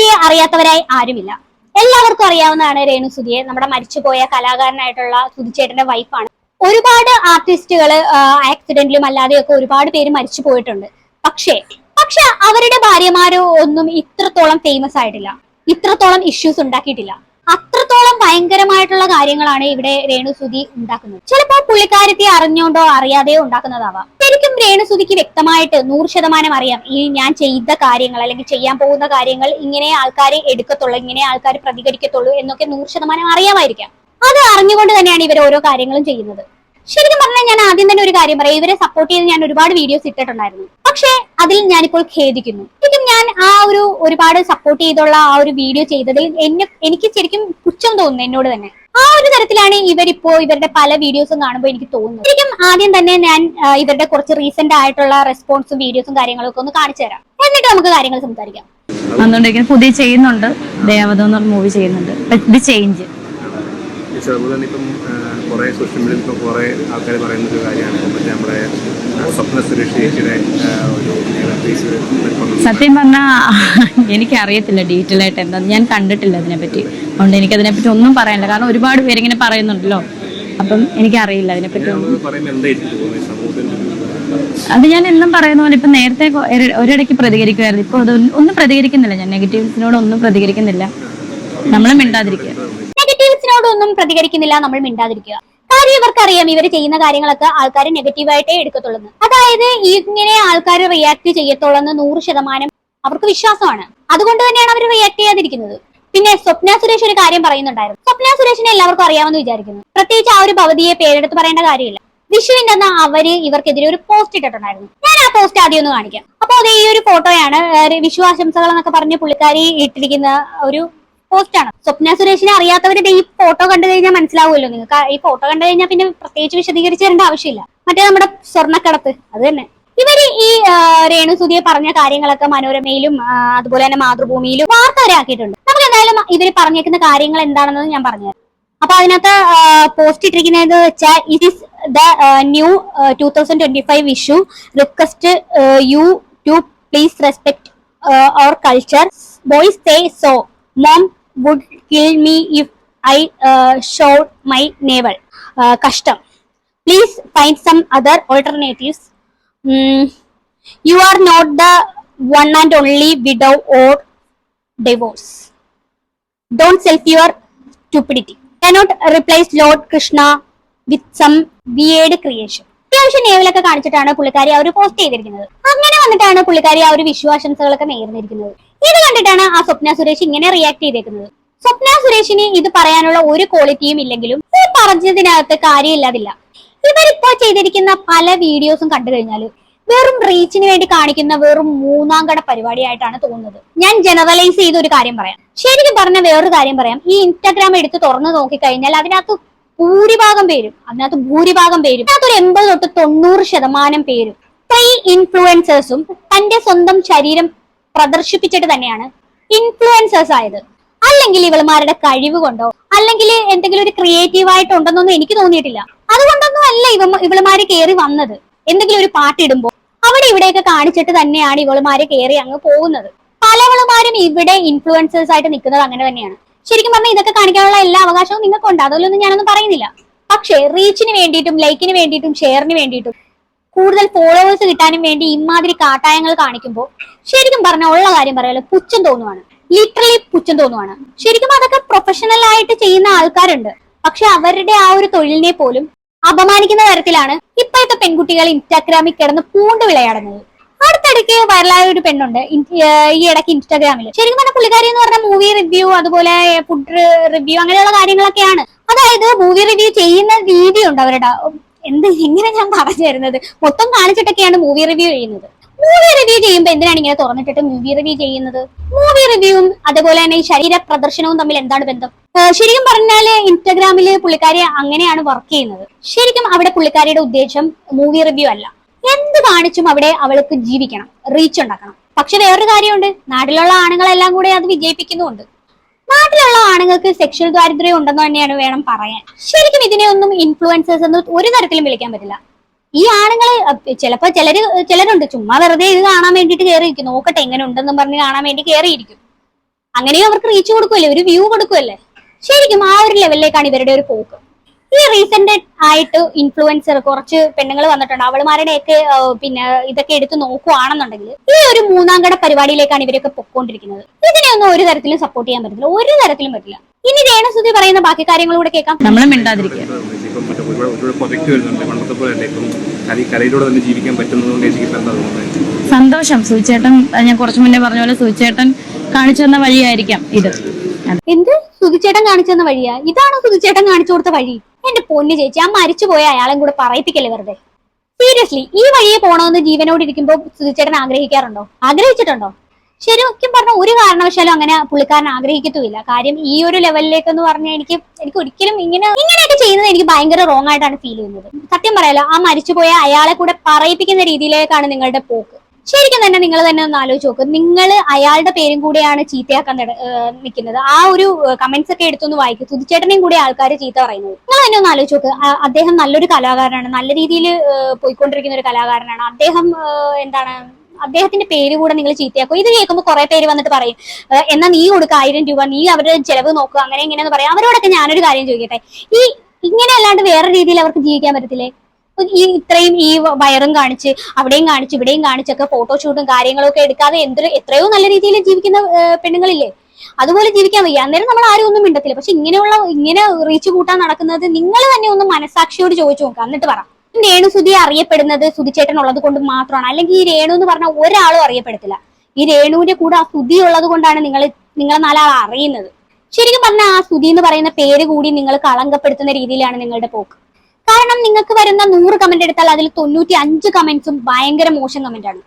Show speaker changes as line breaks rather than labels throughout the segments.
രേണുസുതിയെ അറിയാത്തവരായി ആരുമില്ല. എല്ലാവർക്കും അറിയാവുന്നതാണ് രേണുസുതിയെ. നമ്മുടെ മരിച്ചുപോയ കലാകാരനായിട്ടുള്ള സുധിച്ചേട്ടന്റെ വൈഫാണ്. ഒരുപാട് ആർട്ടിസ്റ്റുകൾ ആക്സിഡന്റിലും അല്ലാതെയൊക്കെ ഒരുപാട് പേര് മരിച്ചു പോയിട്ടുണ്ട്. പക്ഷേ അവരുടെ ഭാര്യമാരോ ഒന്നും ഇത്രത്തോളം ഫേമസ് ആയിട്ടില്ല, ഇത്രത്തോളം ഇഷ്യൂസ് ഉണ്ടാക്കിയിട്ടില്ല. അത്രത്തോളം ഭയങ്കരമായിട്ടുള്ള കാര്യങ്ങളാണ് ഇവിടെ രേണുസുതി ഉണ്ടാക്കുന്നത്. ചിലപ്പോൾ പുള്ളിക്കാരത്തെ അറിഞ്ഞോണ്ടോ അറിയാതെയോ ഉണ്ടാക്കുന്നതാവാം. ശരിക്കും രേണുസുതിക്ക് വ്യക്തമായിട്ട് 100% അറിയാം ഈ ഞാൻ ചെയ്ത കാര്യങ്ങൾ അല്ലെങ്കിൽ ചെയ്യാൻ പോകുന്ന കാര്യങ്ങൾ ഇങ്ങനെ ആൾക്കാരെ എടുക്കത്തുള്ളൂ, ഇങ്ങനെ ആൾക്കാർ പ്രതികരിക്കത്തുള്ളൂ എന്നൊക്കെ 100% അറിയാമായിരിക്കാം. അത് അറിഞ്ഞുകൊണ്ട് തന്നെയാണ് ഇവർ ഓരോ കാര്യങ്ങളും ചെയ്യുന്നത്. ശരിക്കും പറഞ്ഞാൽ ഞാൻ ആദ്യം തന്നെ ഒരു കാര്യം പറയാം, ഇവരെ സപ്പോർട്ട് ചെയ്ത് ഞാൻ ഒരുപാട് വീഡിയോസ് ഇട്ടിട്ടുണ്ടായിരുന്നു. പക്ഷേ അതിൽ ഞാനിപ്പോൾ ഖേദിക്കുന്നു. ശരിക്കും ഞാൻ ഒരുപാട് സപ്പോർട്ട് ചെയ്തുള്ള ആ ഒരു വീഡിയോ ചെയ്തതിൽ എനിക്ക് ശരിക്കും പുച്ഛം തോന്നുന്നു എന്നോട് തന്നെ. ആ ഒരു തരത്തിലാണ് ഇവരിപ്പോ ഇവരുടെ പല വീഡിയോസും കാണുമ്പോൾ എനിക്ക് തോന്നുന്നത്. ശരിക്കും ആദ്യം തന്നെ ഞാൻ ഇവരുടെ കുറച്ച് റീസെന്റ് ആയിട്ടുള്ള റെസ്പോൺസും വീഡിയോസും കാര്യങ്ങളൊക്കെ ഒന്ന് കാണിച്ചു തരാം, എന്നിട്ട് നമുക്ക് കാര്യങ്ങൾ സംസാരിക്കാം.
പുതിയ ചെയ്യുന്നുണ്ട്, ദേവത മൂവി ചെയ്യുന്നുണ്ട്, ദി ചേഞ്ച്.
അതുപോലെ തന്നെ ഇപ്പം കുറേ സോഷ്യൽ മീഡിയയിൽ ഇപ്പോൾ കുറേ ആൾക്കാർ പറയുന്ന ഒരു കാര്യമാണ് മറ്റേ നമ്മുടെ സ്വപ്ന സുരേഷ് ചേച്ചിയുടെ ഒരു കേസ്.
സത്യം പറഞ്ഞാൽ എനിക്കറിയത്തില്ല ഡീറ്റെയിൽ ആയിട്ട് എന്താ, ഞാൻ കണ്ടിട്ടില്ല അതിനെപ്പറ്റി. അതുകൊണ്ട് എനിക്കതിനെപ്പറ്റി ഒന്നും പറയാനില്ല. കാരണം ഒരുപാട് പേരിങ്ങനെ പറയുന്നുണ്ടല്ലോ, അപ്പം എനിക്കറിയില്ല അതിനെപ്പറ്റി. അത് ഞാൻ എന്നും പറയുന്ന പോലെ ഇപ്പം നേരത്തെ ഒരിടയ്ക്ക് പ്രതികരിക്കുമായിരുന്നു, ഇപ്പോൾ അത് ഒന്നും പ്രതികരിക്കുന്നില്ല. ഞാൻ നെഗറ്റീവ്സിനോട് ഒന്നും പ്രതികരിക്കുന്നില്ല, നമ്മൾ മിണ്ടാതിരിക്കുക.
നെഗറ്റീവ്സിനോടൊന്നും പ്രതികരിക്കുന്നില്ല, നമ്മൾ മിണ്ടാതിരിക്കുക. കാര്യം ഇവർക്കറിയാം ഇവർ ചെയ്യുന്ന കാര്യങ്ങളൊക്കെ ആൾക്കാർ നെഗറ്റീവായിട്ടേ എടുക്കത്തുള്ളൂ. അതായത് ഇങ്ങനെ ആൾക്കാർ റിയാക്ട് ചെയ്യത്തുള്ളെന്ന് 100% അവർക്ക് വിശ്വാസമാണ്. അതുകൊണ്ട് തന്നെയാണ് അവർ റിയാക്ട് ചെയ്യാതിരിക്കുന്നത്. പിന്നെ സ്വപ്ന സുരേഷ് ഒരു കാര്യം പറയുന്നുണ്ടായിരുന്നു. സ്വപ്ന സുരേഷിനെ എല്ലാവർക്കും അറിയാമെന്ന് വിചാരിക്കുന്നു. പ്രത്യേകിച്ച് ആ ഒരു ഭവതിയെ പേരെടുത്ത് പറയേണ്ട കാര്യമില്ല. വിഷുവിന്റെ അന്ന് അവര് ഇവർക്കെതിരെ ഒരു പോസ്റ്റ് ഇട്ടിട്ടുണ്ടായിരുന്നു. ഞാൻ ആ പോസ്റ്റ് ആദ്യം ഒന്ന് കാണിക്കാം. അപ്പൊ അത് ഈ ഒരു ഫോട്ടോയാണ്, വിഷു ആശംസകൾ എന്നൊക്കെ പറഞ്ഞ് പുള്ളിക്കാരി ഇട്ടിരിക്കുന്ന ഒരു പോസ്റ്റാണ്. സ്വപ്ന സുരേഷിനെ അറിയാത്തവരുടെ ഈ ഫോട്ടോ കണ്ടു കഴിഞ്ഞാൽ മനസ്സിലാവുമല്ലോ നിങ്ങൾക്ക്. ഈ ഫോട്ടോ കണ്ടു കഴിഞ്ഞാൽ പിന്നെ പ്രത്യേകിച്ച് വിശദീകരിച്ച് തരേണ്ട ആവശ്യമില്ല. മറ്റേ നമ്മുടെ സ്വർണ്ണക്കടത്ത് അത് തന്നെ. ഇവര് ഈ രേണുസുതിയെ പറഞ്ഞ കാര്യങ്ങളൊക്കെ മനോരമയിലും അതുപോലെ തന്നെ മാതൃഭൂമിയിലും വാർത്തവരാക്കിയിട്ടുണ്ട്. നമുക്ക് എന്തായാലും ഇവര് പറഞ്ഞേക്കുന്ന കാര്യങ്ങൾ എന്താണെന്ന് ഞാൻ പറഞ്ഞുതരാം. അപ്പൊ അതിനകത്ത് പോസ്റ്റ് ഇട്ടിരിക്കുന്നത് വെച്ചാൽ it is the new 2025 Vishu request you to please respect our culture. Boys say so. Mom would kill me if I showed my navel. Kashtam. Please find some other alternatives. You are not the one and only widow or divorce. Don't self your stupidity. Cannot replace Lord Krishna with some weird creation. അത്യാവശ്യം നേവലൊക്കെ കാണിച്ചിട്ടാണ് പുള്ളിക്കാരി ആ ഒരു post ചെയ്തിരിക്കുന്നത്. അങ്ങനെ വന്നിട്ടാണ് പുള്ളിക്കാരി ആ ഒരു വിശ്വാസംസകളൊക്കെ നേർന്നിരിക്കുന്നത്. ഇത് കണ്ടിട്ടാണ് ആ സ്വപ്ന സുരേഷ് ഇങ്ങനെ റിയാക്ട് ചെയ്തേക്കുന്നത്. സ്വപ്ന സുരേഷിന് ഇത് പറയാനുള്ള ഒരു ക്വാളിറ്റിയും ഇല്ലെങ്കിലും ഈ പറഞ്ഞതിനകത്ത് കാര്യമില്ലാതില്ല. ഇവരിപ്പോ ചെയ്തിരിക്കുന്ന പല വീഡിയോസും കണ്ടു കഴിഞ്ഞാൽ വെറും റീച്ചിന് വേണ്ടി കാണിക്കുന്ന വെറും മൂന്നാംകട പരിപാടിയായിട്ടാണ് തോന്നുന്നത്. ഞാൻ ജനറലൈസ് ചെയ്ത ഒരു കാര്യം പറയാം. ശരിക്കും പറഞ്ഞ വേറൊരു കാര്യം പറയാം. ഈ ഇൻസ്റ്റാഗ്രാം എടുത്ത് തുറന്നു നോക്കിക്കഴിഞ്ഞാൽ അതിനകത്ത് ഭൂരിഭാഗം പേരും അതിനകത്തൊരു 80 തൊട്ട് 90% പേരും ഫ്രീ ഇൻഫ്ലുവൻസേഴ്സും തന്റെ സ്വന്തം ശരീരം പ്രദർശിപ്പിച്ചിട്ട് തന്നെയാണ് ഇൻഫ്ലുവൻസേഴ്സ് ആയത്. അല്ലെങ്കിൽ ഇവളുമാരുടെ കഴിവ് കൊണ്ടോ അല്ലെങ്കിൽ എന്തെങ്കിലും ഒരു ക്രിയേറ്റീവ് ആയിട്ടുണ്ടെന്നൊന്നും എനിക്ക് തോന്നിയിട്ടില്ല. അതുകൊണ്ടൊന്നും അല്ല ഇവളുമാര് കയറി വന്നത്. എന്തെങ്കിലും ഒരു പാട്ടിടുമ്പോൾ അവിടെ ഇവിടെയൊക്കെ കാണിച്ചിട്ട് തന്നെയാണ് ഇവളുമാര് കയറി അങ്ങ് പോകുന്നത്. പലവളുമാരും ഇവിടെ ഇൻഫ്ലുവൻസേഴ്സ് ആയിട്ട് നിൽക്കുന്നത് അങ്ങനെ തന്നെയാണ്. ശരിക്കും പറഞ്ഞാൽ ഇതൊക്കെ കാണിക്കാനുള്ള എല്ലാ അവകാശവും നിങ്ങൾക്കുണ്ട്, അതിലൊന്നും ഞാനൊന്നും പറയുന്നില്ല. പക്ഷേ റീച്ചിന് വേണ്ടിയിട്ടും ലൈക്കിന് വേണ്ടിയിട്ടും ഷെയറിന് വേണ്ടിയിട്ടും കൂടുതൽ ഫോളോവേഴ്സ് കിട്ടാനും വേണ്ടി ഇമാതിരി കാട്ടായങ്ങൾ കാണിക്കുമ്പോൾ ശരിക്കും പറഞ്ഞാൽ ഉള്ള കാര്യം പറയാലോ പുച്ഛം തോന്നുവാണ്. ലിറ്ററലി പുച്ഛം തോന്നുവാണ്. ശരിക്കും അതൊക്കെ പ്രൊഫഷണൽ ആയിട്ട് ചെയ്യുന്ന ആൾക്കാരുണ്ട്. പക്ഷെ അവരുടെ ആ ഒരു തൊഴിലിനെ പോലും അപമാനിക്കുന്ന തരത്തിലാണ് ഇപ്പോഴത്തെ പെൺകുട്ടികൾ ഇൻസ്റ്റാഗ്രാമിൽ കിടന്ന് പൂണ്ട് വിളയാടുന്നത്. അടുത്തിടയ്ക്ക് വൈറലായ ഒരു പെണ്ണുണ്ട് ഈ ഇടയ്ക്ക് ഇൻസ്റ്റാഗ്രാമിൽ. ശരിക്കും പറഞ്ഞ പുള്ളിക്കാരി എന്ന് പറഞ്ഞ മൂവി റിവ്യൂ അതുപോലെ ഫുഡ് റിവ്യൂ അങ്ങനെയുള്ള കാര്യങ്ങളൊക്കെയാണ്. അതായത് മൂവി റിവ്യൂ ചെയ്യുന്ന രീതിയുണ്ട് അവരുടെ. എങ്ങനെ ഞാൻ പറഞ്ഞു തരുന്നത്, മൊത്തം കാണിച്ചിട്ടൊക്കെയാണ് മൂവി റിവ്യൂ ചെയ്യുന്നത്. മൂവി റിവ്യൂ ചെയ്യുമ്പോൾ എന്തിനാണ് ഇങ്ങനെ തുറന്നിട്ടിട്ട് മൂവി റിവ്യൂ ചെയ്യുന്നത്? മൂവി റിവ്യൂവും അതുപോലെ തന്നെ ഈ ശരീര പ്രദർശനവും തമ്മിൽ എന്താണ് ബന്ധം? ശരിക്കും പറഞ്ഞാല് ഇൻസ്റ്റാഗ്രാമില് പുള്ളിക്കാരി അങ്ങനെയാണ് വർക്ക് ചെയ്യുന്നത്. ശരിക്കും അവിടെ പുള്ളിക്കാരിയുടെ ഉദ്ദേശം മൂവി റിവ്യൂ അല്ല. എന്ത് കാണിച്ചും അവിടെ അവൾക്ക് ജീവിക്കണം, റീച്ച് ഉണ്ടാക്കണം. പക്ഷെ വേറൊരു കാര്യമുണ്ട്, നാട്ടിലുള്ള ആണുങ്ങളെല്ലാം കൂടെ അത് വിജയിപ്പിക്കുന്നുമുണ്ട്. നാട്ടിലുള്ള ആണുങ്ങൾക്ക് സെക്ഷൽ ദാരിദ്ര്യം ഉണ്ടെന്ന് തന്നെയാണ് വേണം പറയാൻ. ശരിക്കും ഇതിനെ ഒന്നും ഇൻഫ്ലുവൻസേഴ്സ് എന്ന് ഒരു തരത്തിലും വിളിക്കാൻ പറ്റില്ല. ഈ ആണുങ്ങള് ചിലപ്പോ ചിലരുണ്ട് ചുമ്മാ വെറുതെ ഇത് കാണാൻ വേണ്ടിയിട്ട് കയറിയിരിക്കും, നോക്കട്ടെ എങ്ങനെ ഉണ്ടെന്നും പറഞ്ഞ് കാണാൻ വേണ്ടി കയറിയിരിക്കും. അങ്ങനെയും അവർക്ക് റീച്ച് കൊടുക്കുമല്ലേ, ഒരു വ്യൂ കൊടുക്കുമല്ലേ. ശരിക്കും ആ ഒരു ലെവലിലേക്കാണ് ഇവരുടെ ഒരു പോക്ക്. ഈ റീസെന്റ് ആയിട്ട് ഇൻഫ്ലുവൻസർ കുറച്ച് പെണ്ണുങ്ങൾ വന്നിട്ടുണ്ട്, അവളുമാരുടെയൊക്കെ പിന്നെ ഇതൊക്കെ എടുത്ത് നോക്കുവാണെന്നുണ്ടെങ്കിൽ ഈ ഒരു മൂന്നാം കട പരിപാടിയിലേക്കാണ് ഇവരൊക്കെ പൊക്കോണ്ടിരിക്കുന്നത്. ഇതിനെയൊന്നും ഒരു തരത്തിലും സപ്പോർട്ട് ചെയ്യാൻ പറ്റില്ല, ഒരു തരത്തിലും പറ്റില്ല. ഇനി രേണുസുതി പറയുന്ന ബാക്കി കാര്യങ്ങളൂടെ കേൾക്കാം.
നമ്മളെ മിണ്ടാതിരിക്കുക.
ഇപ്പം ഒരുപാട് പ്രൊജക്ട് വരുന്നുണ്ട്, പണ്ടത്തെ പോലെ അല്ലേ ഇപ്പം കലയിലൂടെ തന്നെ ജീവിക്കാൻ പറ്റുന്നതുകൊണ്ട് എനിക്ക് എന്താ തോന്നുന്നത്?
സന്തോഷം. സുചേട്ടൻ, ഞാൻ കുറച്ചു മുന്നേ പറഞ്ഞ പോലെ സുചേട്ടൻ കാണിച്ചു തന്ന വഴിയായിരിക്കാം ഇത്.
എന്ത് സുധിച്ചേട്ടൻ കാണിച്ചു തന്ന വഴിയാ? ഇതാണോ സുധിച്ചേട്ടൻ കാണിച്ചു കൊടുത്ത വഴി? എന്റെ പൊന്നു ചേച്ചി, ആ മരിച്ചുപോയ അയാളും കൂടെ പറയിപ്പിക്കല്ലേ വെറുതെ. സീരിയസ്ലി ഈ വഴിയെ പോണമെന്ന് ജീവനോട് ഇരിക്കുമ്പോൾ സുധിച്ചേട്ടൻ ആഗ്രഹിക്കാറുണ്ടോ? ആഗ്രഹിച്ചിട്ടുണ്ടോ? ശരിക്കും പറഞ്ഞ ഒരു കാരണവശാലും അങ്ങനെ പുള്ളിക്കാരൻ ആഗ്രഹിക്കത്തുമില്ല. കാര്യം ഈ ഒരു ലെവലിലേക്ക് എന്ന് പറഞ്ഞാൽ എനിക്ക് ഒരിക്കലും ഇങ്ങനെയൊക്കെ ചെയ്യുന്നത് എനിക്ക് ഭയങ്കര റോങ് ആയിട്ടാണ് ഫീൽ ചെയ്യുന്നത്. സത്യം പറയാലോ, ആ മരിച്ചുപോയ അയാളെ കൂടെ പറയിപ്പിക്കുന്ന രീതിയിലേക്കാണ് നിങ്ങളുടെ പോക്ക്. ശരിക്കും തന്നെ നിങ്ങൾ തന്നെ ഒന്ന് ആലോചിച്ച് നോക്ക്. നിങ്ങൾ അയാളുടെ പേരും കൂടെയാണ് ചീത്തയാക്കാൻ നിൽക്കുന്നത്. ആ ഒരു കമന്റ്സ് ഒക്കെ എടുത്തൊന്ന് വായിക്കും. സുധിച്ചേട്ടനെയും കൂടി ആൾക്കാർ ചീത്ത പറയുന്നത്. നിങ്ങൾ തന്നെ ഒന്ന് ആലോചിച്ച് നോക്ക്. അദ്ദേഹം നല്ലൊരു കലാകാരനാണ്, നല്ല രീതിയിൽ പോയിക്കൊണ്ടിരിക്കുന്ന ഒരു കലാകാരനാണ് അദ്ദേഹം. അദ്ദേഹത്തിന്റെ പേര് കൂടെ നിങ്ങൾ ചീത്തയാക്കും. ഇത് കേൾക്കുമ്പോൾ കുറെ പേര് വന്നിട്ട് പറയും, എന്നാ നീ കൊടുക്കുക 1000 രൂപ, നീ അവരുടെ ചെലവ് നോക്കുക, അങ്ങനെ ഇങ്ങനെയെന്ന് പറയാം. അവരോടൊക്കെ ഞാനൊരു കാര്യം ചോദിക്കട്ടെ, ഇങ്ങനെ അല്ലാണ്ട് വേറെ രീതിയിൽ അവർക്ക് ജീവിക്കാൻ പറ്റത്തില്ലേ? ഇത്രയും ഈ വയറും കാണിച്ച് അവിടെയും കാണിച്ച് ഇവിടെയും കാണിച്ചൊക്കെ ഫോട്ടോഷൂട്ടും കാര്യങ്ങളും ഒക്കെ എടുക്കാതെ എത്രയോ നല്ല രീതിയിൽ ജീവിക്കുന്ന പെണ്ണുങ്ങളില്ലേ? അതുപോലെ ജീവിക്കാൻ വയ്യ. അന്നേരം നമ്മൾ ആരും ഒന്നും മിണ്ടത്തില്ല. പക്ഷെ ഇങ്ങനെ റീച്ച് കൂട്ടാൻ നടക്കുന്നത് നിങ്ങൾ തന്നെ ഒന്ന് മനസാക്ഷിയോട് ചോദിച്ചു നോക്കുക, എന്നിട്ട് പറ. രേണുസുതി അറിയപ്പെടുന്നത് സുധിച്ചേട്ടൻ ഉള്ളത് കൊണ്ട് മാത്രമാണ്. അല്ലെങ്കിൽ ഈ രേണു എന്ന് പറഞ്ഞാൽ ഒരാളും അറിയപ്പെടത്തില്ല. ഈ രേണുവിന്റെ കൂടെ ആ സുധി ഉള്ളത് കൊണ്ടാണ് നിങ്ങളെ നാലാൾ അറിയുന്നത്. ശരിക്കും പറഞ്ഞാൽ ആ സുധി എന്ന് പറയുന്ന പേര് കൂടി നിങ്ങൾ കളങ്കപ്പെടുത്തുന്ന രീതിയിലാണ് നിങ്ങളുടെ പോക്ക്. കാരണം നിങ്ങൾക്ക് വരുന്ന 100 കമന്റ് എടുത്താൽ അതിൽ 95 കമന്റ്സും ഭയങ്കര മോശം കമന്റ് ആണ്.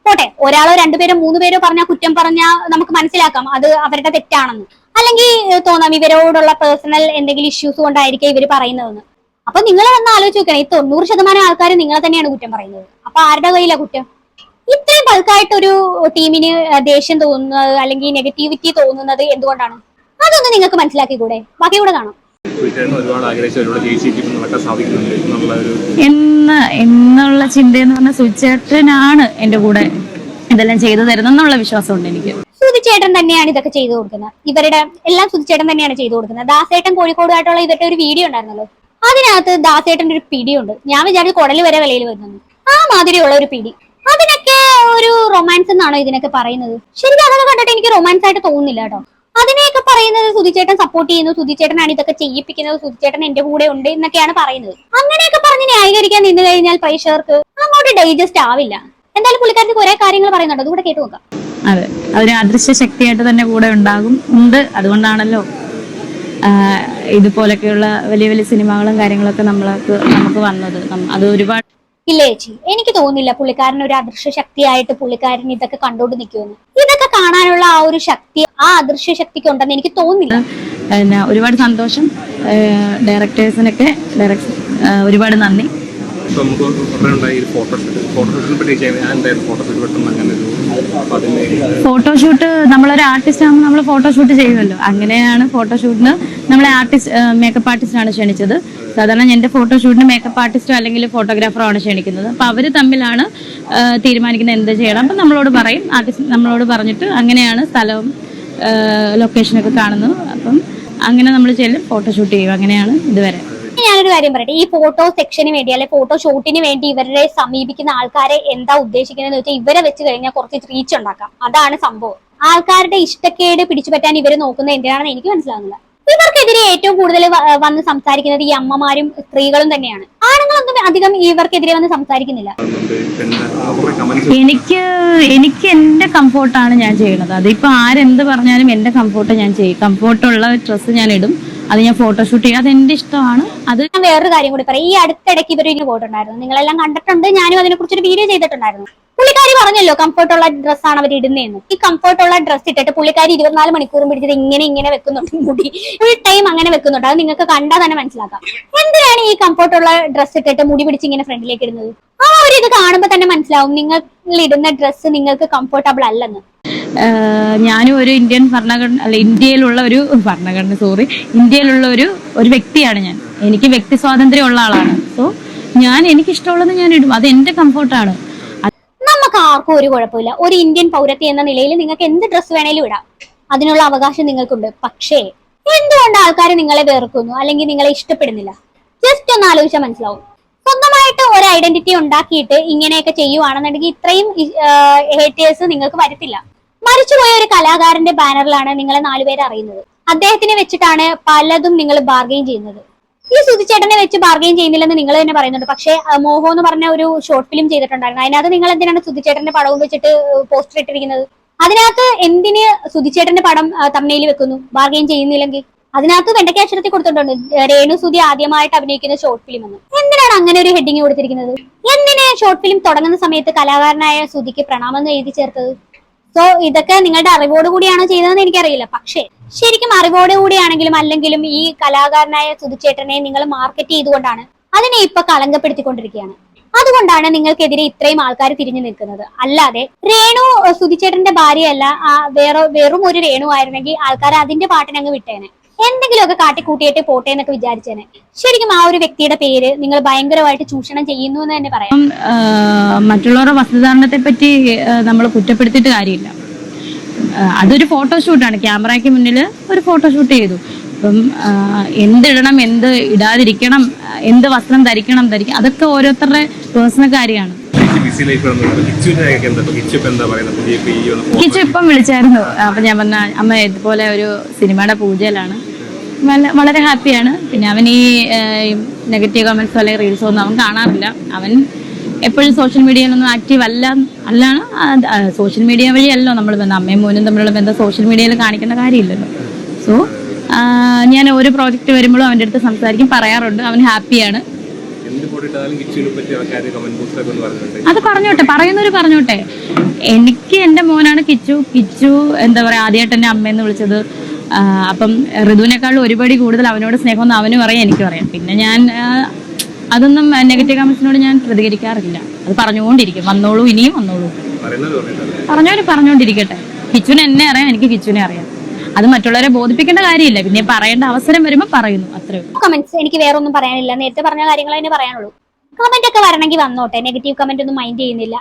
പോട്ടെ, ഒരാളോ 2 പേരോ 3 പേരോ പറഞ്ഞാൽ കുറ്റം പറഞ്ഞാൽ നമുക്ക് മനസ്സിലാക്കാം അത് അവരുടെ തെറ്റാണെന്ന്. അല്ലെങ്കിൽ തോന്നാം ഇവരോടുള്ള പേഴ്സണൽ എന്തെങ്കിലും ഇഷ്യൂസ് കൊണ്ടായിരിക്കും ഇവർ പറയുന്നതെന്ന്. അപ്പൊ നിങ്ങൾ വന്ന് ആലോചിച്ച് നോക്കണം, ഈ 90% ആൾക്കാർ നിങ്ങളെ തന്നെയാണ് കുറ്റം പറയുന്നത്. അപ്പൊ ആരുടെ കയ്യിലാ കുറ്റം? ഇത്രയും ബൾക്കായിട്ടൊരു ടീമിന് ദേഷ്യം തോന്നുന്നത് അല്ലെങ്കിൽ നെഗറ്റിവിറ്റി തോന്നുന്നത് എന്തുകൊണ്ടാണ്? അതൊന്നും നിങ്ങൾക്ക് മനസ്സിലാക്കിക്കൂടെ? ബാക്കി കൂടെ കാണാം.
എന്നുള്ള ചിന്തയെന്ന് പറഞ്ഞ സുചേട്ടനാണ് എന്റെ കൂടെ ഇതെല്ലാം ചെയ്തു തരുന്നുള്ള വിശ്വാസമുണ്ട് എനിക്ക്.
സുധിച്ചേട്ടൻ തന്നെയാണ് ഇതൊക്കെ ചെയ്തു കൊടുക്കുന്നത്. ഇവരുടെ എല്ലാം സുധിച്ചേട്ടൻ തന്നെയാണ് ചെയ്തു കൊടുക്കുന്നത്. ദാസേട്ടൻ കോഴിക്കോടുമായിട്ടുള്ള ഇവരുടെ ഒരു വീഡിയോ ഉണ്ടായിരുന്നല്ലോ, അതിനകത്ത് ദാസേട്ടന്റെ ഒരു പിടിയുണ്ട്. ഞാൻ വിചാരിച്ചു കുടല് വരെ വിലയിൽ വരുന്നത്. ആ മാതിരിയുള്ള ഒരു പിടി. അതിനൊക്കെ ഒരു റൊമാൻസ് എന്നാണോ ഇതിനൊക്കെ പറയുന്നത്? ശരിക്കും അതൊക്കെ കണ്ടിട്ട് എനിക്ക് റൊമാൻസ് ആയിട്ട് തോന്നുന്നില്ല കേട്ടോ. അതിനെയൊക്കെ പറയുന്നത് സുധിച്ചേട്ടൻ സപ്പോർട്ട് ചെയ്യുന്നു, സുധിച്ചേട്ടനാണ് ഇതൊക്കെ ചെയ്യിപ്പിക്കുന്നത്, സുധിച്ചേട്ടൻ എന്റെ കൂടെ ഉണ്ട് എന്നൊക്കെയാണ് പറയുന്നത്. അങ്ങനെയൊക്കെ പറഞ്ഞ് ന്യായീകരിക്കാൻ നിന്ന് കഴിഞ്ഞാൽ പ്രേക്ഷകർക്ക് അങ്ങോട്ട് ഡൈജസ്റ്റ് ആവില്ല. എന്തായാലും പുള്ളിക്കാരത്തി കുറെ കാര്യങ്ങൾ പറയുന്നുണ്ട്, അതുകൂടെ കേട്ടു നോക്കാം.
അതെ, അതൊരു അദൃശ്യ ശക്തിയായിട്ട് തന്നെ കൂടെ ഉണ്ട്. അതുകൊണ്ടാണല്ലോ ഇതുപോലൊക്കെയുള്ള വലിയ വലിയ സിനിമകളും കാര്യങ്ങളൊക്കെ നമുക്ക് വന്നത്. അത് ഒരുപാട്
ഇല്ല ചേച്ചി, എനിക്ക് തോന്നുന്നില്ല പുള്ളിക്കാരൻ ഒരു അദൃശ്യ ശക്തിയായിട്ട് പുള്ളിക്കാരൻ ഇതൊക്കെ കണ്ടോണ്ട് നിൽക്കുമെന്ന്. ഇതൊക്കെ കാണാനുള്ള ആ ഒരു ശക്തി ആ അദൃശ്യ ശക്തിക്ക് ഉണ്ടെന്ന് എനിക്ക് തോന്നുന്നില്ല.
ഒരുപാട് സന്തോഷം. ഡയറക്ടേഴ്സിനൊക്കെ ഒരുപാട് നന്ദി. ഫോട്ടോഷൂട്ട് നമ്മളൊരു ആർട്ടിസ്റ്റ് ആകുമ്പോൾ നമ്മൾ ഫോട്ടോഷൂട്ട് ചെയ്യുമല്ലോ, അങ്ങനെയാണ് ഫോട്ടോഷൂട്ടിന് നമ്മളെ മേക്കപ്പ് ആർട്ടിസ്റ്റാണ് ക്ഷണിച്ചത്. സാധാരണ എന്റെ ഫോട്ടോഷൂട്ടിന് മേക്കപ്പ് ആർട്ടിസ്റ്റോ അല്ലെങ്കിൽ ഫോട്ടോഗ്രാഫറോ ആണ് ക്ഷണിക്കുന്നത്. അപ്പൊ അവര് തമ്മിലാണ് തീരുമാനിക്കുന്നത് എന്ത് ചെയ്യണം. അപ്പൊ നമ്മളോട് പറയും, ആർട്ടിസ്റ്റ് നമ്മളോട് പറഞ്ഞിട്ട് അങ്ങനെയാണ് സ്ഥലവും ലൊക്കേഷനൊക്കെ കാണുന്നത്. അപ്പം അങ്ങനെ നമ്മൾ ചെല്ലും, ഫോട്ടോഷൂട്ട് ചെയ്യും. അങ്ങനെയാണ് ഇതുവരെ.
ഞാനൊരു കാര്യം പറയട്ടെ, ഈ ഫോട്ടോ സെക്ഷന് വേണ്ടി അല്ലെ ഫോട്ടോ ഷൂട്ടിന് വേണ്ടി ഇവരെ സമീപിക്കുന്ന ആൾക്കാരെ എന്താ ഉദ്ദേശിക്കുന്നത് വെച്ചാൽ ഇവരെ വെച്ച് കഴിഞ്ഞാൽ കുറച്ച് റീച്ച് ഉണ്ടാക്കാം. അതാണ് സംഭവം. ആൾക്കാരുടെ ഇഷ്ടക്കേട് പിടിച്ചുപറ്റാൻ ഇവര് നോക്കുന്നത് എന്തിനാണെന്ന് എനിക്ക് മനസ്സിലാകുന്നില്ല. ഇവർക്കെതിരെ ഏറ്റവും കൂടുതൽ വന്ന് സംസാരിക്കുന്നത് ഈ അമ്മമാരും സ്ത്രീകളും തന്നെയാണ്. ആണുങ്ങളൊന്നും അധികം ഇവർക്കെതിരെ വന്ന് സംസാരിക്കുന്നില്ല.
എനിക്ക് എന്റെ കംഫോർട്ടാണ് ഞാൻ ചെയ്യുന്നത്. അതിപ്പോ ആരെന്ത് പറഞ്ഞാലും എന്റെ കംഫോർട്ട് ഞാൻ ചെയ്യും. കംഫോർട്ടുള്ള ഡ്രസ്സ് ഞാൻ ഇടും, അത് ഞാൻ ഫോട്ടോഷൂട്ട് ചെയ്യും. അത് എന്റെ ഇഷ്ടമാണ്. അത്
ഞാൻ വേറൊരു കാര്യം കൂടി പറയാം. ഈ അടുത്തിടയ്ക്ക് ഇവരൊരു പോയിട്ടുണ്ടായിരുന്നു, നിങ്ങളെല്ലാം കണ്ടിട്ടുണ്ട്. ഞാനും അതിനെ കുറിച്ചൊരു വീഡിയോ ചെയ്തിട്ടുണ്ടായിരുന്നു. പുള്ളിക്കാരി പറഞ്ഞല്ലോ കംഫർട്ടുള്ള ഡ്രസ്സാണ് അവർ ഇടുന്നതെന്ന്. ഈ കംഫർട്ടുള്ള ഡ്രസ്സ് ഇട്ടിട്ട് പുള്ളിക്കാരി 24 മണിക്കൂറും പിടിച്ചിട്ട് ഇങ്ങനെ വെക്കുന്നുണ്ട്, മുടി ഫുൾ ടൈം അങ്ങനെ വെക്കുന്നുണ്ട്. അത് നിങ്ങൾക്ക് കണ്ടാൽ തന്നെ മനസ്സിലാക്കാം. എന്തിനാണ് ഈ കംഫർട്ടുള്ള ഡ്രസ്സ് ഇട്ടിട്ട് മുടി പിടിച്ച് ഇങ്ങനെ ഫ്രണ്ടിലേക്ക് ഇടുന്നത്? ആ ഒരു ഇത് കാണുമ്പോൾ തന്നെ മനസ്സിലാവും നിങ്ങൾ ഇടുന്ന ഡ്രസ്സ് നിങ്ങൾക്ക് കംഫർട്ടബിൾ അല്ലെന്ന്.
ഞാനും ഒരു ഇന്ത്യയിലുള്ള ഒരു വ്യക്തിയാണ് ഞാൻ. എനിക്ക് വ്യക്തി സ്വാതന്ത്ര്യം ഉള്ള ആളാണ്. സോ എനിക്കിഷ്ടമുള്ളത് ഞാൻ ഇടും. അത് എന്റെ കംഫർട്ടാണ്.
നമുക്ക് ആർക്കും ഒരു കുഴപ്പമില്ല. ഒരു ഇന്ത്യൻ പൗരത്തി എന്ന നിലയിൽ നിങ്ങൾക്ക് എന്ത് ഡ്രസ്സ് വേണേലും ഇടാം. അതിനുള്ള അവകാശം നിങ്ങൾക്കുണ്ട്. പക്ഷേ എന്തുകൊണ്ട് ആൾക്കാർ നിങ്ങളെ വെറുക്കുന്നു അല്ലെങ്കിൽ നിങ്ങളെ ഇഷ്ടപ്പെടുന്നില്ല? ജസ്റ്റ് ഒന്ന് ആലോചിച്ചാൽ മനസ്സിലാവും. സ്വന്തമായിട്ട് ഒരു ഐഡന്റിറ്റി ഉണ്ടാക്കിയിട്ട് ഇങ്ങനെയൊക്കെ ചെയ്യുവാണെന്നുണ്ടെങ്കിൽ ഇത്രയും ഹേറ്റേഴ്സ് നിങ്ങൾക്ക് വരത്തില്ല. മരിച്ചുപോയ ഒരു കലാകാരന്റെ ബാനറിലാണ് നിങ്ങളെ 4 പേര് അറിയുന്നത്. അദ്ദേഹത്തിനെ വെച്ചിട്ടാണ് പലതും നിങ്ങൾ ബാർഗെയിൻ ചെയ്യുന്നത്. ഈ സുധിച്ചേട്ടനെ വെച്ച് ബാർഗെയിൻ ചെയ്യുന്നില്ലെന്ന് നിങ്ങൾ തന്നെ പറയുന്നുണ്ട്. പക്ഷേ മോഹോ എന്ന് പറഞ്ഞ ഒരു ഷോർട്ട് ഫിലിം ചെയ്തിട്ടുണ്ടായിരുന്നു. അതിനകത്ത് നിങ്ങൾ എന്തിനാണ് സുധിച്ചേട്ടന്റെ പടവും വെച്ചിട്ട് പോസ്റ്റർ ഇട്ടിരിക്കുന്നത്? അതിനകത്ത് എന്തിന് സുധിച്ചേട്ടന്റെ പടം തമ്മനയിൽ വെക്കുന്നു ബാർഗെയിൻ ചെയ്യുന്നില്ലെങ്കിൽ? അതിനകത്ത് വെണ്ടക്കാക്ഷരത്തിൽ കൊടുത്തിട്ടുണ്ട് രേണു സുധി ആദ്യമായിട്ട് അഭിനയിക്കുന്ന ഷോർട്ട് ഫിലിം എന്ന്. എന്തിനാണ് അങ്ങനെ ഒരു ഹെഡിങ് കൊടുത്തിരിക്കുന്നത്? എന്തിന് ഷോർട്ട് ഫിലിം തുടങ്ങുന്ന സമയത്ത് കലാകാരനായ സുധിക്ക് പ്രണാമം എന്ന് എഴുതി ചേർത്തത്? സോ ഇതൊക്കെ നിങ്ങളുടെ അറിവോട് കൂടിയാണോ ചെയ്തതെന്ന് എനിക്കറിയില്ല. പക്ഷേ ശരിക്കും അറിവോട് കൂടിയാണെങ്കിലും അല്ലെങ്കിലും ഈ കലാകാരനായ സുധിച്ചേട്ടനെ നിങ്ങൾ മാർക്കറ്റ് ചെയ്തുകൊണ്ടാണ് അതിനെ ഇപ്പൊ കളങ്കപ്പെടുത്തിക്കൊണ്ടിരിക്കുകയാണ്. അതുകൊണ്ടാണ് നിങ്ങൾക്കെതിരെ ഇത്രയും ആൾക്കാർ തിരിഞ്ഞു നിൽക്കുന്നത്. അല്ലാതെ രേണു സുധിച്ചേട്ടന്റെ ഭാര്യയല്ല, വെറും ഒരു രേണു ആയിരുന്നെങ്കിൽ ആൾക്കാർ അതിന്റെ പാട്ടിനങ്ങ് വിട്ടേനെ, എന്തെങ്കിലുമൊക്കെ കാട്ടിക്കൂട്ടിയിട്ട് പോട്ടെ എന്നൊക്കെ വിചാരിച്ചേനെ. ശരിക്കും ആ ഒരു വ്യക്തിയുടെ പേര് നിങ്ങൾ ഭയങ്കരമായിട്ട് ചൂഷണം ചെയ്യുന്നു എന്ന് തന്നെ പറയാം.
മറ്റുള്ളവരുടെ വസ്ത്രധാരണത്തെ പറ്റി നമ്മൾ കുറ്റപ്പെടുത്തിയിട്ട് കാര്യമില്ല. അതൊരു ഫോട്ടോഷൂട്ടാണ്, ക്യാമറയ്ക്ക് മുന്നിൽ ഒരു ഫോട്ടോഷൂട്ട് ചെയ്തു. അപ്പം എന്തിടണം, എന്ത് ഇടാതിരിക്കണം, എന്ത് വസ്ത്രം ധരിക്കണം അതൊക്കെ ഓരോരുത്തരുടെ പേഴ്സണൽ കാര്യമാണ്. കിച്ചു ഇപ്പം വിളിച്ചായിരുന്നു. അപ്പൊ ഞാൻ പറഞ്ഞ അമ്മ ഇതുപോലെ ഒരു സിനിമയുടെ പൂജയിലാണ്, വളരെ ഹാപ്പിയാണ്. പിന്നെ അവൻ ഈ നെഗറ്റീവ് കമന്റ്സോ അല്ലെങ്കിൽ റീൽസോ ഒന്നും അവൻ കാണാറില്ല. അവൻ എപ്പോഴും സോഷ്യൽ മീഡിയയിലൊന്നും ആക്റ്റീവ് അല്ലാണ്. സോഷ്യൽ മീഡിയ വഴിയല്ലോ നമ്മൾ ബന്ധം, അമ്മയും മോനും തമ്മിലുള്ള ബന്ധം സോഷ്യൽ മീഡിയയിൽ കാണിക്കേണ്ട കാര്യമില്ലല്ലോ. സോ ഞാൻ ഓരോ പ്രോജക്റ്റ് വരുമ്പോഴും അവൻ്റെ അടുത്ത് സംസാരിക്കും, പറയാറുണ്ട്. അവൻ ഹാപ്പിയാണ്. അത് പറഞ്ഞോട്ടെ, പറയുന്നവര് പറഞ്ഞോട്ടെ. എനിക്ക് എന്റെ മോനാണ് കിച്ചു എന്താ പറയാ ആദ്യമായിട്ട് എന്റെ അമ്മയെന്ന് വിളിച്ചത്. അപ്പം ഋതുവിനേക്കാളും ഒരുപടി കൂടുതൽ അവനോട് സ്നേഹമെന്ന് അവനും പറയാം, എനിക്കും അറിയാം. പിന്നെ ഞാൻ അതൊന്നും നെഗറ്റീവ് കമന്റ്സിനോട് ഞാൻ പ്രതികരിക്കാറില്ല. അത് പറഞ്ഞുകൊണ്ടിരിക്കും, വന്നോളൂ, ഇനിയും വന്നോളൂ, പറഞ്ഞുകൊണ്ടിരിക്കട്ടെ. കിച്ചുവിനെ എന്നെ അറിയാം, എനിക്ക് കിച്ചുവിനെ അറിയാം. അത് മറ്റുള്ളവരെ ബോധിപ്പിക്കേണ്ട കാര്യമില്ല. പിന്നെ പറയേണ്ട അവസരം വരുമ്പോൾ പറയുന്നു, അത്രേ ഉള്ളൂ.
കമന്റ്സ് എനിക്ക് വേറെ ഒന്നും പറയാനില്ല. നേരത്തെ പറഞ്ഞ കാര്യങ്ങൾ തന്നെ പറയാനുള്ളൂ. കമന്റ് ഒക്കെ വരണമെങ്കിൽ വന്നോട്ടെ, നെഗറ്റീവ് കമന്റ് ഒന്നും മൈൻഡ് ചെയ്യുന്നില്ല.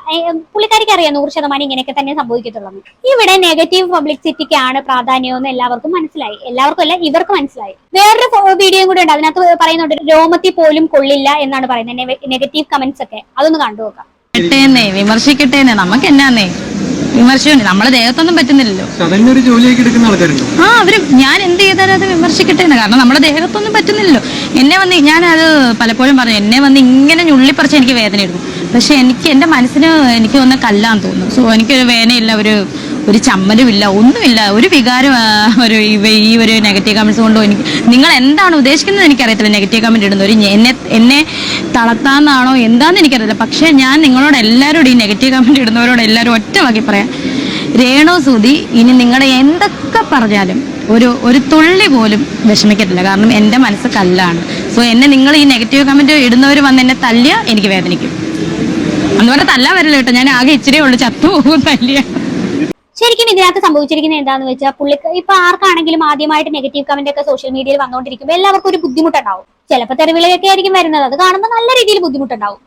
പുള്ളിക്കാരിക്ക് അറിയാം 100% ഇങ്ങനെയൊക്കെ തന്നെ സംഭവിക്കത്തുള്ളൂ. ഇവിടെ നെഗറ്റീവ് പബ്ലിസിറ്റിക്കാണ് പ്രാധാന്യമെന്ന് എല്ലാവർക്കും മനസ്സിലായി. എല്ലാവർക്കും അല്ല, ഇവർക്ക് മനസ്സിലായി. വേറൊരു വീഡിയോയും കൂടെ ഉണ്ട്, അതിനകത്ത് പറയുന്നുണ്ട് രോമത്തിൽ പോലും കൊള്ളില്ല എന്നാണ് പറയുന്നത് നെഗറ്റീവ് കമന്റ്സ് ഒക്കെ. അതൊന്ന് കണ്ടു നോക്കാം.
വിമർശിക്കട്ടേന്നേ, നമുക്ക് എന്നാന്നേ വിമർശനം, നമ്മളെ ദേഹത്തൊന്നും പറ്റുന്നില്ലല്ലോ. അവര് ഞാൻ എന്ത് ചെയ്താലും അത് വിമർശിക്കട്ടേന്ന്, കാരണം നമ്മുടെ ദേഹത്തൊന്നും പറ്റുന്നില്ലല്ലോ. എന്നെ വന്ന് ഞാനത് പലപ്പോഴും പറഞ്ഞു, എന്നെ വന്ന് ഇങ്ങനെ ഞുള്ളിപ്പറിച്ച് എനിക്ക് വേദന എടുക്കും. പക്ഷെ എനിക്ക് എന്റെ മനസ്സിന് എനിക്ക് ഒന്ന് കല്ലാന്ന് തോന്നുന്നു. സോ എനിക്കൊരു വേദനയില്ല, ഒരു ചമ്മലുമില്ല, ഒന്നുമില്ല, ഒരു വികാരം ഈ ഒരു നെഗറ്റീവ് കമന്റ്സ് കൊണ്ടോ എനിക്ക്. നിങ്ങൾ എന്താണ് ഉദ്ദേശിക്കുന്നത് എനിക്കറിയത്തില്ല. നെഗറ്റീവ് കമന്റ് ഇടുന്നവർ എന്നെ തളർത്താന്നാണോ എന്താന്ന് എനിക്കറിയില്ല. പക്ഷെ ഞാൻ നിങ്ങളോട് എല്ലാവരോടും, ഈ നെഗറ്റീവ് കമന്റ് ഇടുന്നവരോട് എല്ലാവരും ഒറ്റ വാക്കി പറയാം, രേണു സുധി ഇനി നിങ്ങളെ എന്തൊക്കെ പറഞ്ഞാലും ഒരു തുള്ളി പോലും വിഷമിക്കത്തില്ല. കാരണം എൻ്റെ മനസ്സ് കല്ലാണ്. സോ എന്നെ നിങ്ങൾ ഈ നെഗറ്റീവ് കമന്റ് ഇടുന്നവർ വന്ന് എന്നെ തല്ലിയ എനിക്ക് വേദനിക്കും. അതുപോലെ തല്ലാൻ വരില്ല കേട്ടോ, ഞാൻ ആകെ ഇച്ചിരി ഉള്ളു, ചത്തുപോകും തല്ലിയ.
ശരിക്കും ഇതിനകത്ത് സംഭവിച്ചിരിക്കുന്നത് എന്താന്ന് വെച്ചാൽ ഇപ്പൊ ആർക്കാണെങ്കിലും ആദ്യമായിട്ട് നെഗറ്റീവ് കമന്റ് ഒക്കെ സോഷ്യൽ മീഡിയയിൽ വന്നുകൊണ്ടിരിക്കുമ്പോൾ എല്ലാവർക്കും ഒരു ബുദ്ധിമുട്ടുണ്ടാവും. ചിലപ്പോൾ തെരുവിലൊക്കെ ആയിരിക്കും വരുന്നത്, അത് കാണുമ്പോൾ നല്ല രീതിയിൽ ബുദ്ധിമുട്ടുണ്ടാവും.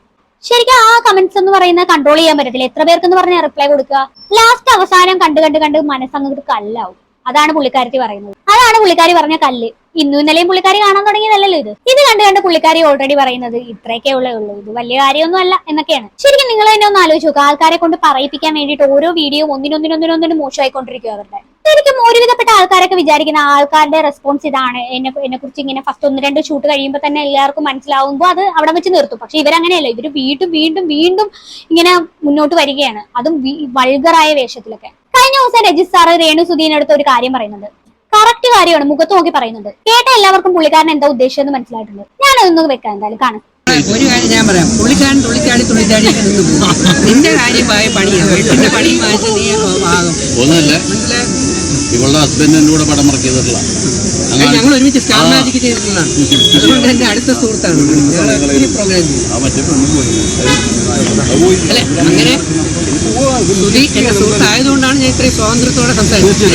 ശരിക്കും ആ കമന്റ്സ് എന്ന് പറയുന്നത് കൺട്രോൾ ചെയ്യാൻ പറ്റത്തില്ല. എത്ര പേർക്കെന്ന് പറഞ്ഞാൽ റിപ്ലൈ കൊടുക്കുക, ലാസ്റ്റ് അവസാനം കണ്ട് മനസ്സങ്ങോട്ട് കല്ലാവും. അതാണ് പുള്ളിക്കാരത്തി പറയുന്നത്. അതാണ് പുള്ളിക്കാരി പറഞ്ഞ കല്ല്. ഇന്നും ഇന്നലെയും പുള്ളിക്കാരി കാണാൻ തുടങ്ങിയതല്ലോ ഇത് കണ്ട് പുള്ളിക്കാരി ഓൾറെഡി പറയുന്നത് ഇത്രയൊക്കെ ഉള്ളൂ, ഇത് വലിയ കാര്യമൊന്നും അല്ല എന്നൊക്കെയാണ്. ശരിക്കും നിങ്ങൾ തന്നെ ഒന്ന് ആലോചിച്ച് നോക്കുക. ആൾക്കാരെ കൊണ്ട് പറയിപ്പിക്കാൻ വേണ്ടിയിട്ട് ഓരോ വീഡിയോ ഒന്നിനൊന്നിനൊന്നിനൊന്നിനും മോശമായിക്കൊണ്ടിരിക്കുക അവരുടെ. ശരിക്കും ഒരുവിധപ്പെട്ട ആൾക്കാരൊക്കെ വിചാരിക്കുന്ന ആൾക്കാരുടെ റെസ്പോൺസ് ഇതാണ്, എന്നെ കുറിച്ച് ഇങ്ങനെ ഫസ്റ്റ് 1-2 ഷൂട്ട് കഴിയുമ്പോൾ തന്നെ എല്ലാവർക്കും മനസ്സിലാവുമ്പോൾ അത് അവിടെ വെച്ച് നിർത്തും. പക്ഷെ ഇവരങ്ങനെയല്ല, ഇവര് വീണ്ടും ഇങ്ങനെ മുന്നോട്ട് വരികയാണ്, അതും വൾഗറായ വേഷത്തിലൊക്കെ. കഴിഞ്ഞ ദിവസം രജിത് സാറ് രേണു സുധീനടുത്ത് ഒരു കാര്യം പറയുന്നുണ്ട്, കറക്റ്റ് കാര്യമാണ്, മുഖത്ത് നോക്കി പറയുന്നുണ്ട്. കേട്ട എല്ലാവർക്കും പുള്ളിക്കാരൻ എന്താ ഉദ്ദേശിച്ചെന്ന് മനസ്സിലായിട്ടുണ്ട്. ഞാനതൊന്നും വെക്കാം, എന്തായാലും കാണാം.
ഒരു കാര്യം ഞാൻ പറയാം, പുള്ളിക്കാരൻ തുള്ളിച്ചാടി നിന്ന് പോകും. നിന്റെ കാര്യമായ പണിയാണ്, വീട്ടിന്റെ പണി വാങ്ങിച്ച് നീ ആകും.
ഒന്നല്ല, ഇവളുടെ ഹസ്ബൻഡിന്റെ കൂടെ പടം വർക്ക് ചെയ്തിട്ടുള്ള
ഞങ്ങൾ ഒരുമിച്ച് സ്റ്റാർ മാജിക് ചെയ്തിട്ടുള്ളതാണ്. അതുകൊണ്ട് എന്റെ അടുത്ത സുഹൃത്താണ്. പ്രോഗ്രാം അല്ലെ, അങ്ങനെ സുധി എന്റെ സുഹൃത്തായതുകൊണ്ടാണ് ഞാൻ ഇത്രയും സ്വാതന്ത്ര്യത്തോടെ സംസാരിച്ചത്.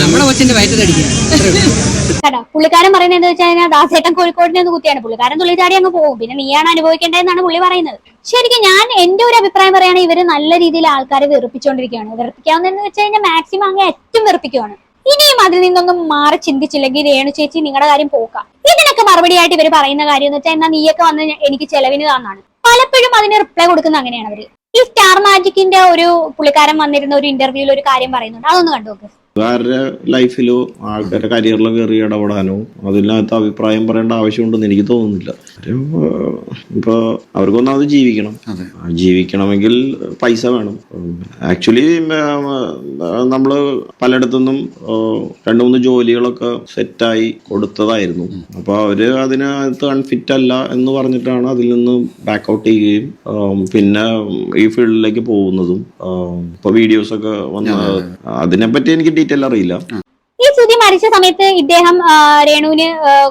നമ്മളെ കൊച്ചിന്റെ വയറ്റത്തടിക്കുക.
കേട്ടോ, പുള്ളിക്കാരൻ പറയുന്നത് എന്താ വെച്ചാൽ കഴിഞ്ഞാൽ ദാസേട്ടൻ കോഴിക്കോടിനെ ഒന്ന് കുത്തിയാണ്, പുള്ളിക്കാരൻ തുള്ളിച്ചാടി അങ്ങ് പോകും, പിന്നെ നീയാണ് അനുഭവിക്കേണ്ടതെന്നാണ് പുള്ളി പറയുന്നത്. ശരിക്കും ഞാൻ എന്റെ ഒരു അഭിപ്രായം പറയുകയാണെങ്കിൽ ഇവര് നല്ല രീതിയിൽ ആൾക്കാരെ വെറുപ്പിച്ചുകൊണ്ടിരിക്കുകയാണ്. വെറുപ്പിക്കാവുന്നതെന്ന് വെച്ച് കഴിഞ്ഞാൽ മാക്സിമം അങ്ങ് ഏറ്റവും വെറുപ്പിക്കുകയാണ്. ഇനിയും അതിൽ നിന്നൊന്നും മാറി ചിന്തിച്ചില്ലെങ്കിൽ രേണു ചേച്ചി നിങ്ങളുടെ കാര്യം പോക്കാം. ഇതിനൊക്കെ മറുപടിയായിട്ട് ഇവർ പറയുന്ന കാര്യം എന്ന് വെച്ചാൽ എന്നാ നീയൊക്കെ വന്ന് എനിക്ക് ചെലവിന് തന്നാണ്. പലപ്പോഴും അതിന് റിപ്ലൈ കൊടുക്കുന്ന അങ്ങനെയാണ് അവര്. ഈ സ്റ്റാർ മാജിക്കിന്റെ ഒരു പുള്ളിക്കാരൻ വന്നിരുന്ന ഒരു ഇന്റർവ്യൂവിൽ ഒരു കാര്യം പറയുന്നുണ്ട്, അതൊന്ന് കണ്ടു നോക്ക്.
ആരുടെ ലൈഫിലോ ആൾക്കാരുടെ കരിയറിലോ കയറി ഇടപെടാനോ അതിനകത്ത് അഭിപ്രായം പറയേണ്ട ആവശ്യമുണ്ടെന്ന് എനിക്ക് തോന്നുന്നില്ല. ഇപ്പൊ അവർക്കൊന്നാമത് ജീവിക്കണം. ജീവിക്കണമെങ്കിൽ പൈസ വേണം. ആക്ച്വലി നമ്മള് പലയിടത്തുനിന്നും 2-3 ജോലികളൊക്കെ സെറ്റായി കൊടുത്തതായിരുന്നു. അപ്പൊ അവര് അതിനകത്ത് അൺഫിറ്റ് അല്ല എന്ന് പറഞ്ഞിട്ടാണ് അതിൽ നിന്ന് ബാക്കൗട്ട് ചെയ്യുകയും പിന്നെ ഈ ഫീൽഡിലേക്ക് പോകുന്നതും. ഇപ്പൊ വീഡിയോസ് ഒക്കെ വന്ന അതിനെപ്പറ്റി എനിക്ക് ഡീറ്റെയിൽ അറിയില്ല.
ഈ സുധി മരിച്ച സമയത്ത് ഇദ്ദേഹം രേണുവിന്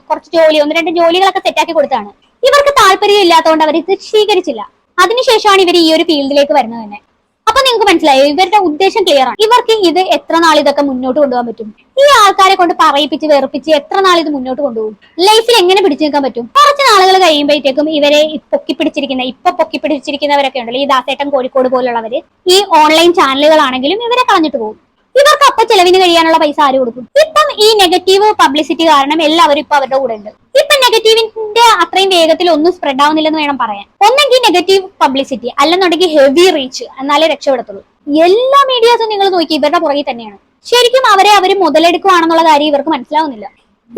കുറച്ച് 1-2 ജോലികളൊക്കെ സെറ്റാക്കി കൊടുത്താണ്. ഇവർക്ക് താല്പര്യം ഇല്ലാത്തതുകൊണ്ട് അവർ ഇത് സ്വീകരിച്ചില്ല. അതിനുശേഷമാണ് ഇവർ ഈ ഒരു ഫീൽഡിലേക്ക് വരുന്നത് തന്നെ. അപ്പൊ നിങ്ങൾക്ക് മനസ്സിലായോ ഇവരുടെ ഉദ്ദേശം ക്ലിയർ ആണ്. ഇവർക്ക് ഇത് എത്ര നാൾ ഇതൊക്കെ മുന്നോട്ട് കൊണ്ടുപോകാൻ പറ്റും? ഈ ആൾക്കാരെ കൊണ്ട് പറയിപ്പിച്ച് വെറുപ്പിച്ച് എത്ര നാൾ ഇത് മുന്നോട്ട് കൊണ്ടുപോകും? ലൈഫിൽ എങ്ങനെ പിടിച്ചു നിൽക്കാൻ പറ്റും? കുറച്ച് നാളുകൾ കഴിയുമ്പോഴത്തേക്കും ഇവരെ പൊക്കിപ്പിടിച്ചിരിക്കുന്നവരൊക്കെ ഉണ്ടല്ലോ, ഈ ദാസേട്ടൻ കോഴിക്കോട് പോലുള്ളവര്, ഈ ഓൺലൈൻ ചാനലുകളാണെങ്കിലും ഇവരെ കളഞ്ഞിട്ട് പോകും. ഇവർക്ക് അപ്പൊ ചെലവിന് കഴിയാനുള്ള പൈസ ആര് കൊടുക്കും? ഇപ്പം ഈ നെഗറ്റീവ് പബ്ലിസിറ്റി കാരണം എല്ലാവരും ഇപ്പൊ അവരുടെ കൂടെ ഉണ്ട്. ഇപ്പൊ നെഗറ്റീവിന്റെ അത്രയും വേഗത്തിൽ ഒന്നും സ്പ്രെഡ് ആവുന്നില്ലെന്ന് വേണം പറയാൻ. ഒന്നെങ്കിൽ നെഗറ്റീവ് പബ്ലിസിറ്റി, അല്ലെന്നുണ്ടെങ്കിൽ ഹെവി റീച്ച്, എന്നാലേ രക്ഷപ്പെടത്തുള്ളൂ. എല്ലാ മീഡിയാസും നിങ്ങൾ നോക്കി ഇവരുടെ പുറകിൽ തന്നെയാണ്. ശരിക്കും അവര് മുതലെടുക്കുവാണെന്നുള്ള കാര്യം ഇവർക്ക് മനസ്സിലാവുന്നില്ല.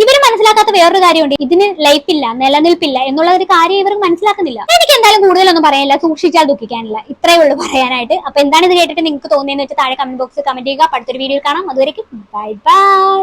ഇവര് മനസ്സിലാക്കാത്ത വേറൊരു കാര്യമുണ്ട്, ഇതിന് ലൈഫില്ല, നിലനിൽപ്പില്ല എന്നുള്ള ഒരു കാര്യം ഇവർക്ക് മനസ്സിലാക്കുന്നില്ല. എനിക്ക് എന്തായാലും കൂടുതലൊന്നും പറയാനില്ല, സൂക്ഷിച്ചാൽ ദുഃഖിക്കാനില്ല, ഇത്രയേ ഉള്ളൂ പറയാനായിട്ട്. അപ്പൊ എന്താണ് ഇത് കേട്ടിട്ട് നിങ്ങൾക്ക് തോന്നിയെന്ന് വെച്ചാൽ താഴെ കമന്റ് ബോക്സിൽ കമന്റ് ചെയ്യുക. അടുത്തൊരു വീഡിയോയിൽ കാണാം. അതുവരെയ്ക്കും ബൈ ബൈ.